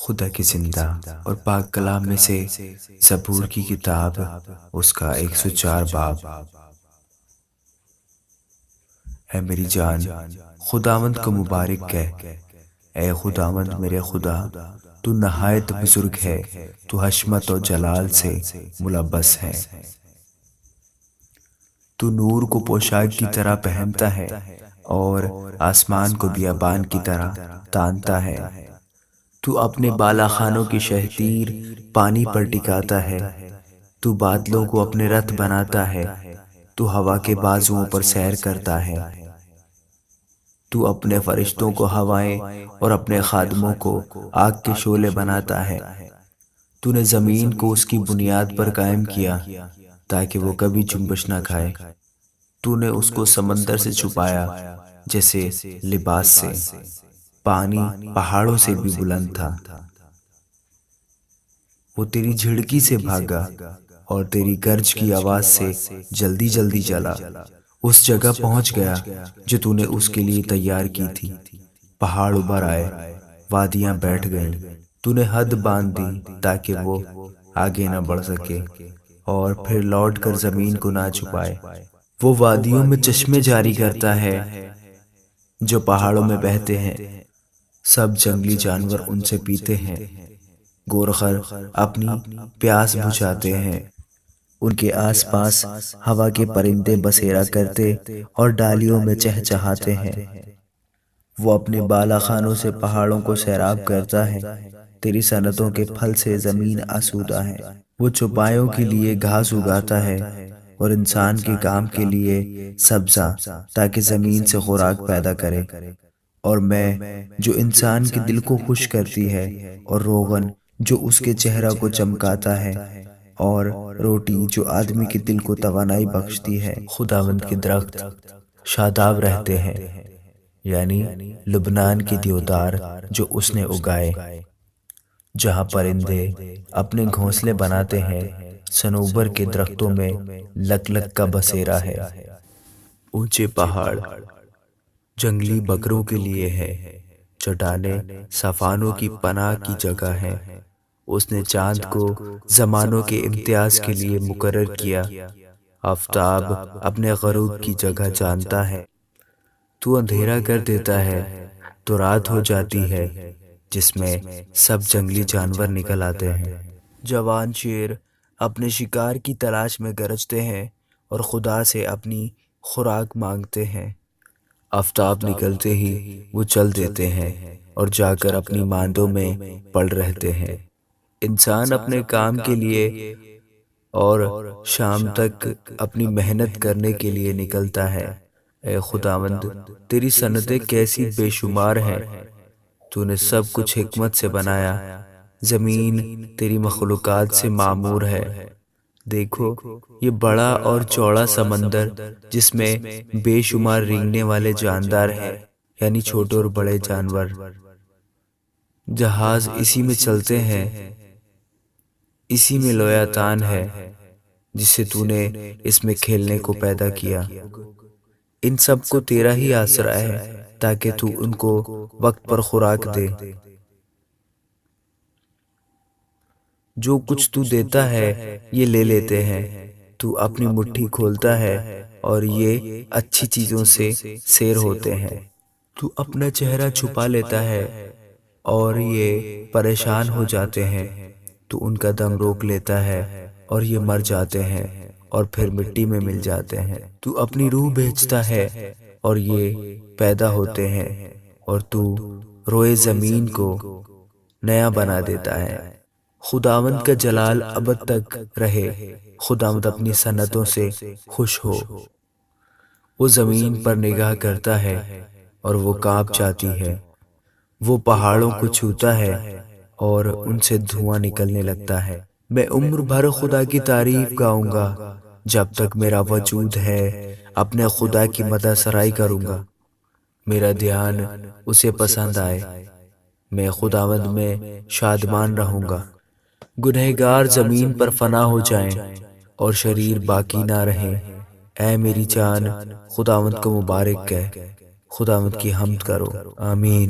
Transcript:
خدا کی زندہ اور پاک کلام میں سے زبور کی کتاب، اس کا 104 باب۔ اے میری جان، خداوند کو مبارک کہہ۔ اے خداوند میرے خدا، تو نہایت بزرگ ہے، تو حشمت و جلال سے ملبس ہے۔ تو نور کو پوشاک کی طرح پہنتا ہے اور آسمان کو بیابان کی طرح تانتا ہے۔ تو اپنے بالا خانوں کی شہتیر پانی پر ٹکاتا ہے۔ تو بادلوں کو اپنے رتھ بناتا ہے۔ تو ہوا کے بازوؤں پر سیر کرتا ہے۔ تو اپنے فرشتوں کو ہوائیں اور اپنے خادموں کو آگ کے شعلے بناتا ہے۔ تو نے زمین کو اس کی بنیاد پر قائم کیا تاکہ وہ کبھی جنبش نہ کھائے۔ تو نے اس کو سمندر سے چھپایا جیسے لباس سے، پانی پہاڑوں سے بھی بلند تھا۔ وہ تیری جھڑکی سے بھاگا اور تیری گرج کی آواز سے جلدی جلدی چلا۔ اس جگہ پہنچ گیا جو تو نے اس کے لیے تیار کی تھی۔ پہاڑ ابھر آئے، وادیاں بیٹھ گئیں۔ تو نے حد باندھ دی تاکہ وہ آگے نہ بڑھ سکے اور پھر لوٹ کر زمین کو نہ چھپائے۔ وہ وادیوں میں چشمے جاری کرتا ہے جو پہاڑوں میں بہتے ہیں۔ سب جنگلی جانور ان سے پیتے ہیں۔ گورخر اپنی پیاس بجھاتے ہیں۔ ان کے آس پاس ہوا کے پرندے بسیرا کرتے اور ڈالیوں میں چہچہاتے ہیں۔ وہ اپنے بالا خانوں سے پہاڑوں کو سیراب کرتا ہے۔ تیری صنعتوں کے پھل سے زمین آسودہ ہے۔ وہ چوپایوں کے لیے گھاس اگاتا ہے اور انسان کے کام کے لیے سبزہ، تاکہ زمین سے خوراک پیدا کرے۔ اور میں جو انسان کے دل کو خوش کرتی ہے، اور روغن جو اس کے چہرہ کو چمکاتا ہے، اور روٹی جو آدمی کے دل کو توانائی بخشتی ہے۔ خداوند کے درخت شاداب رہتے ہیں، یعنی لبنان کی دیودار جو اس نے اگائے۔ جہاں پرندے اپنے گھونسلے بناتے ہیں، صنوبر کے درختوں میں لک کا بسیرا ہے۔ اونچے پہاڑ جنگلی بکروں کے لیے ہے، چٹانیں صفانوں کی پناہ کی جگہ ہے۔ اس نے چاند کو زمانوں کے امتیاز کے لیے مقرر کیا۔ آفتاب اپنے غروب کی جگہ جانتا ہے۔ تو اندھیرا کر دیتا ہے تو رات ہو جاتی ہے، جس میں سب جنگلی جانور نکل آتے ہیں۔ جوان شیر اپنے شکار کی تلاش میں گرجتے ہیں اور خدا سے اپنی خوراک مانگتے ہیں۔ آفتاب نکلتے ہی وہ چل دیتے ہیں اور جا کر اپنی ماندوں میں پڑ رہتے ہیں۔ انسان اپنے کام کے لیے اور شام تک اپنی محنت کرنے کے لیے نکلتا ہے۔ اے خداوند، تیری صنعتیں کیسی بے شمار ہیں۔ تو نے سب کچھ حکمت سے بنایا۔ زمین تیری مخلوقات سے معمور ہے۔ دیکھو، یہ بڑا اور چوڑا سمندر جس میں بے شمار رینگنے والے جاندار ہیں، یعنی چھوٹے اور بڑے جانور۔ جہاز اسی میں چلتے ہیں، اسی میں لویا تان ہے جسے تو نے اس میں کھیلنے کو پیدا کیا۔ ان سب کو تیرا ہی آسرا ہے تاکہ تو ان کو وقت پر خوراک دے۔ جو کچھ تو دیتا ہے یہ لے لیتے ہیں۔ تو اپنی مٹھی کھولتا ہے اور یہ اچھی چیزوں سے سیر ہوتے ہیں۔ تو اپنا چہرہ چھپا لیتا ہے اور یہ پریشان ہو جاتے ہیں۔ تو ان کا دم روک لیتا ہے اور یہ مر جاتے ہیں اور پھر مٹی میں مل جاتے ہیں۔ تو اپنی روح بھیجتا ہے اور یہ پیدا ہوتے ہیں، اور تو روئے زمین کو نیا بنا دیتا ہے۔ خداوند کا جلال ابد تک رہے۔ خداوند اپنی صنعتوں سے خوش ہو۔ وہ زمین پر نگاہ کرتا ہے اور وہ کانپ جاتی ہے۔ وہ پہاڑوں کو چھوتا ہے اور ان سے دھواں نکلنے لگتا ہے۔ میں عمر بھر خدا کی تعریف گاؤں گا۔ جب تک میرا وجود ہے اپنے خدا کی مدح سرائی کروں گا۔ میرا دھیان اسے پسند آئے، میں خداوند میں شادمان رہوں گا۔ گنہگار زمین پر فنا ہو جائیں اور شریر باقی نہ رہیں۔ اے میری جان، خداوند کو مبارک کہہ، خداوند کی حمد کرو۔ آمین۔